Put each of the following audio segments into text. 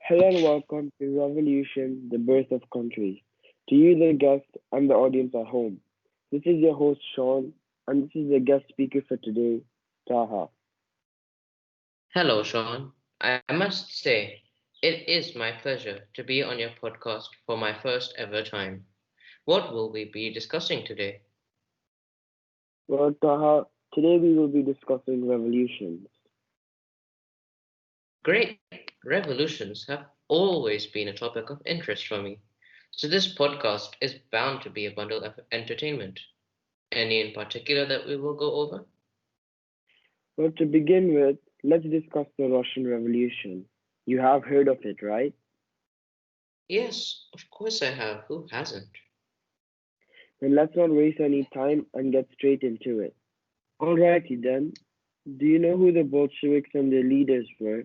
Hello and welcome to Revolution, the Birth of Countries. To you, the guest, and the audience at home. This is your host, Sean, and this is the guest speaker for today, Taha. Hello, Sean. I must say, it is my pleasure to be on your podcast for my first ever time. What will we be discussing today? Well, Taha, today we will be discussing revolutions. Great. Revolutions have always been a topic of interest for me. So this podcast is bound to be a bundle of entertainment. Any in particular that we will go over? Well, to begin with, let's discuss the Russian Revolution. You have heard of it, right? Yes, of course I have. Who hasn't? Then let's not waste any time and get straight into it. Alrighty then. Do you know who the Bolsheviks and their leaders were?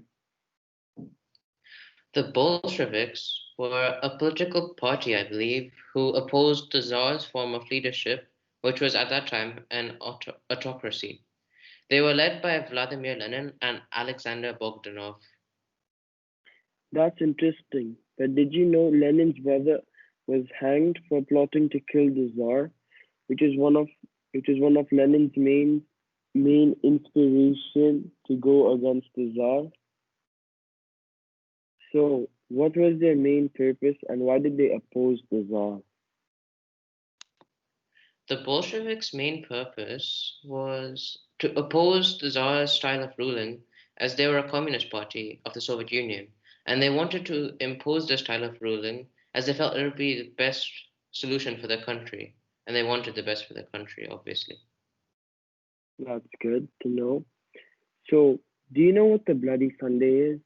The Bolsheviks were a political party, I believe, who opposed the Tsar's form of leadership, which was at that time an autocracy. They were led by Vladimir Lenin and Alexander Bogdanov. That's interesting. But did you know Lenin's brother was hanged for plotting to kill the Tsar, which is one of Lenin's main inspiration to go against the Tsar? So, what was their main purpose and why did they oppose the Tsar? The Bolsheviks' main purpose was to oppose the Tsar's style of ruling, as they were a communist party of the Soviet Union, and they wanted to impose their style of ruling as they felt it would be the best solution for their country, and they wanted the best for their country, obviously. That's good to know. So, do you know what the Bloody Sunday is?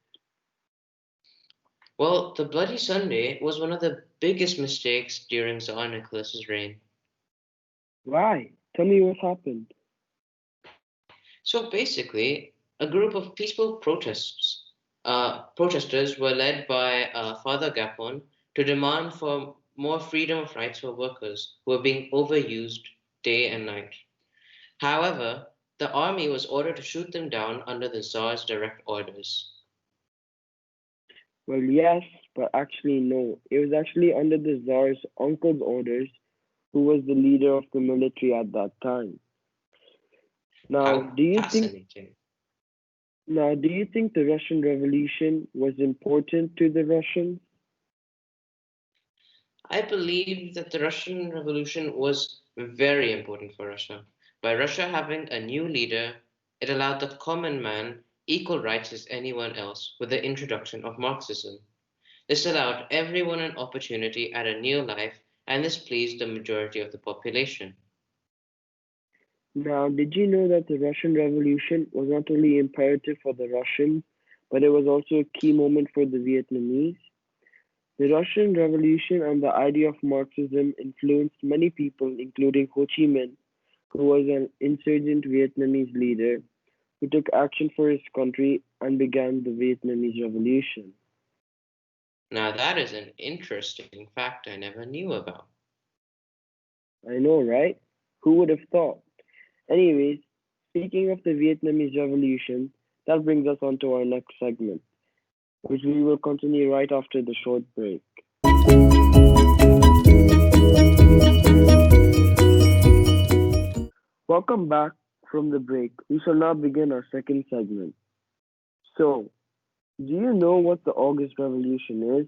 Well, the Bloody Sunday was one of the biggest mistakes during Tsar Nicholas's reign. Why? Tell me what happened. So basically, a group of peaceful protesters were led by Father Gapon to demand for more freedom of rights for workers who were being overused day and night. However, the army was ordered to shoot them down under the Tsar's direct orders. Well, yes, but actually no. It was actually under the Tsar's uncle's orders, who was the leader of the military at that time. Now, How do you think fascinating. do you think the Russian Revolution was important to the Russians? I believe that the Russian Revolution was very important for Russia. By Russia having a new leader, it allowed the common man equal rights as anyone else with the introduction of Marxism. This allowed everyone an opportunity at a new life, and this pleased the majority of the population. Now, did you know that the Russian Revolution was not only imperative for the Russians, but it was also a key moment for the Vietnamese? The Russian Revolution and the idea of Marxism influenced many people, including Ho Chi Minh, who was an insurgent Vietnamese leader who took action for his country and began the Vietnamese Revolution. Now, that is an interesting fact I never knew about. I know, right? Who would have thought? Anyways, speaking of the Vietnamese Revolution, that brings us on to our next segment, which we will continue right after the short break. Welcome back from the break. We shall now begin our second segment. So, do you know what the August Revolution is?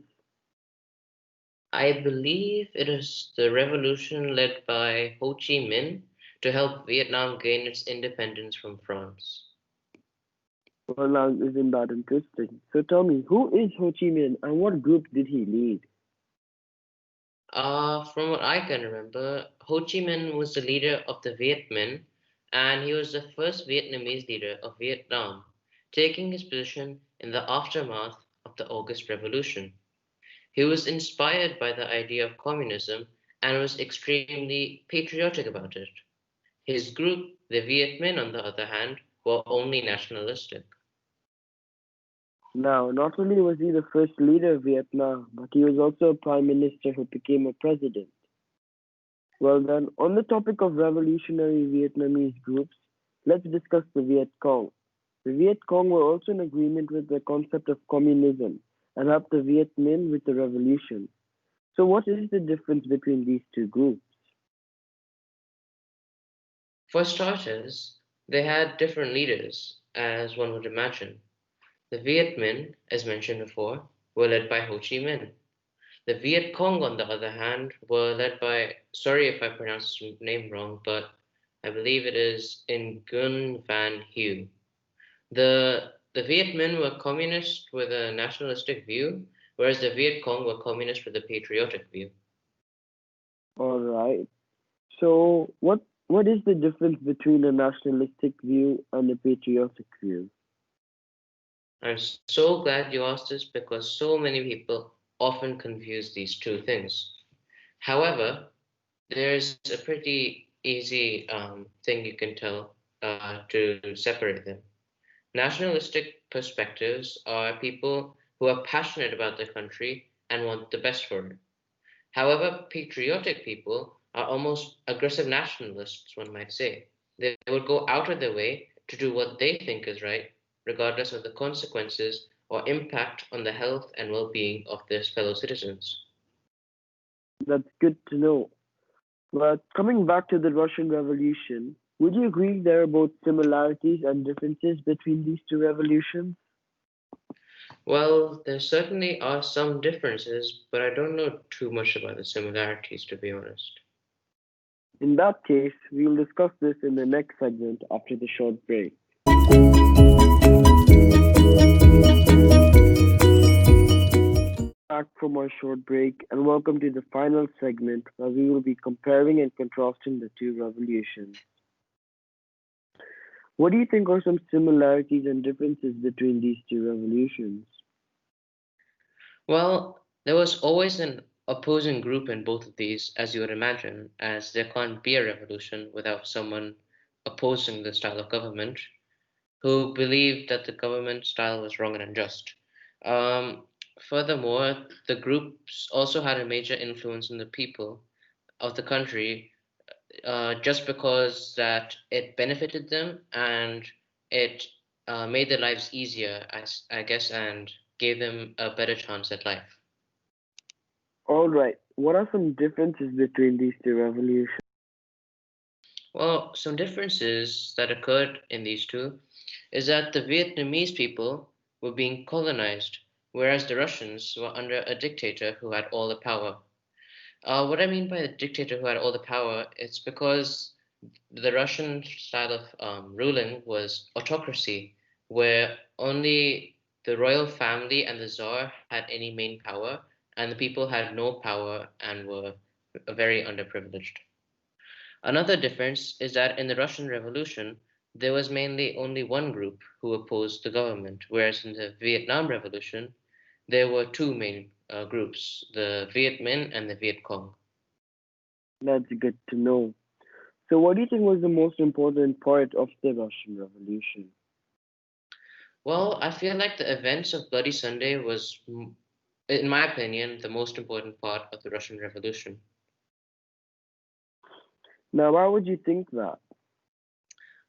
I believe it is the revolution led by Ho Chi Minh to help Vietnam gain its independence from France. Well, now, isn't that interesting? So tell me, who is Ho Chi Minh and what group did he lead? From what I can remember, Ho Chi Minh was the leader of the Viet Minh, and he was the first Vietnamese leader of Vietnam, taking his position in the aftermath of the August Revolution. He was inspired by the idea of communism and was extremely patriotic about it. His group, the Viet Minh, on the other hand, were only nationalistic. Now, not only was he the first leader of Vietnam, but he was also a prime minister who became a president. Well, then, on the topic of revolutionary Vietnamese groups, let's discuss the Viet Cong. The Viet Cong were also in agreement with the concept of communism, and helped the Viet Minh with the revolution. So, what is the difference between these two groups? For starters, they had different leaders, as one would imagine. The Viet Minh, as mentioned before, were led by Ho Chi Minh. The Viet Cong, on the other hand, were led by, sorry if I pronounce his name wrong, but I believe it is Nguyen Van Hue. The Viet Minh were communist with a nationalistic view, whereas the Viet Cong were communist with a patriotic view. All right. So, what is the difference between a nationalistic view and a patriotic view? I'm so glad you asked this because so many people often confuse these two things. However, there's a pretty easy thing you can tell to separate them. Nationalistic perspectives are people who are passionate about their country and want the best for it. However, patriotic people are almost aggressive nationalists, one might say. They would go out of their way to do what they think is right, regardless of the consequences or impact on the health and well being of their fellow citizens. That's good to know. But coming back to the Russian Revolution, would you agree there are both similarities and differences between these two revolutions? Well, there certainly are some differences, but I don't know too much about the similarities, to be honest. In that case, we will discuss this in the next segment after the short break. Back from our short break, and welcome to the final segment where we will be comparing and contrasting the two revolutions. What do you think are some similarities and differences between these two revolutions? Well, there was always an opposing group in both of these, as you would imagine, as there can't be a revolution without someone opposing the style of government who believed that the government style was wrong and unjust. Um, Furthermore, the groups also had a major influence on the people of the country just because that it benefited them and it made their lives easier, I guess, and gave them a better chance at life. All right, what are some differences between these two revolutions? Well, some differences that occurred in these two is that the Vietnamese people were being colonized, whereas the Russians were under a dictator who had all the power. What I mean by the dictator who had all the power, it's because the Russian style of ruling was autocracy, where only the royal family and the Tsar had any main power, and the people had no power and were very underprivileged. Another difference is that in the Russian Revolution, there was mainly only one group who opposed the government, whereas in the Vietnam Revolution, there were two main groups, the Viet Minh and the Viet Cong. That's good to know. So, what do you think was the most important part of the Russian Revolution? Well, I feel like the events of Bloody Sunday was, in my opinion, the most important part of the Russian Revolution. Now, why would you think that?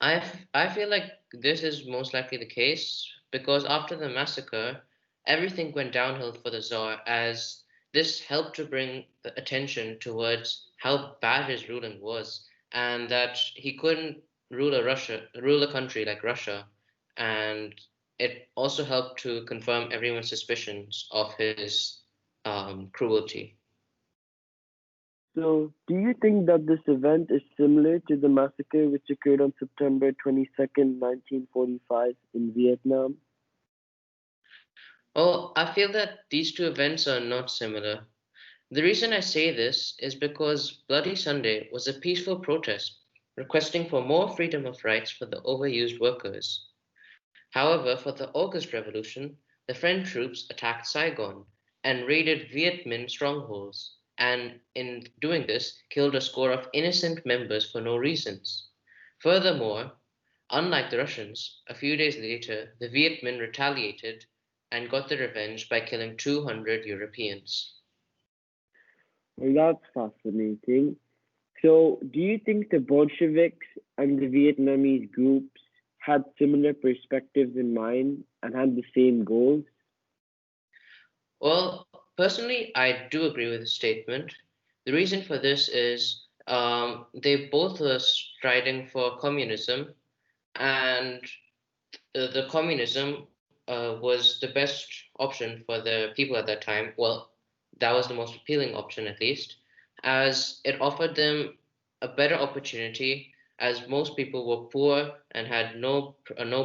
I feel like this is most likely the case because after the massacre, everything went downhill for the Tsar as this helped to bring the attention towards how bad his ruling was and that he couldn't rule a country like Russia, and it also helped to confirm everyone's suspicions of his cruelty. So, do you think that this event is similar to the massacre which occurred on September 22nd, 1945 in Vietnam? Well, I feel that these two events are not similar. The reason I say this is because Bloody Sunday was a peaceful protest requesting for more freedom of rights for the overused workers. However, for the August Revolution, the French troops attacked Saigon and raided Viet Minh strongholds, and in doing this, killed a score of innocent members for no reasons. Furthermore, unlike the Russians, a few days later, the Viet Minh retaliated and got their revenge by killing 200 Europeans. Well, that's fascinating. So, do you think the Bolsheviks and the Vietnamese groups had similar perspectives in mind and had the same goals? Well, personally, I do agree with the statement. The reason for this is they both were striding for communism, and the communism was the best option for the people at that time. Well, that was the most appealing option, at least, as it offered them a better opportunity, as most people were poor and had no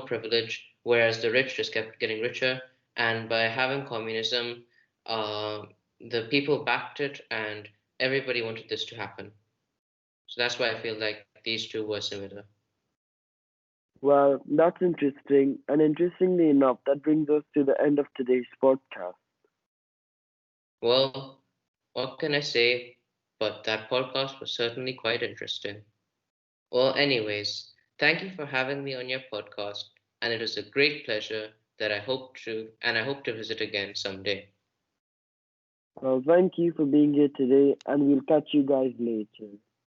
privilege, whereas the rich just kept getting richer. And by having communism, uh, the people backed it, and everybody wanted this to happen. So that's why I feel like these two were similar. Well, that's interesting, and interestingly enough, that brings us to the end of today's podcast. Well, what can I say? But that podcast was certainly quite interesting. Well, anyways, thank you for having me on your podcast, and it was a great pleasure that I hope to visit again someday. Well, thank you for being here today, and we'll catch you guys later.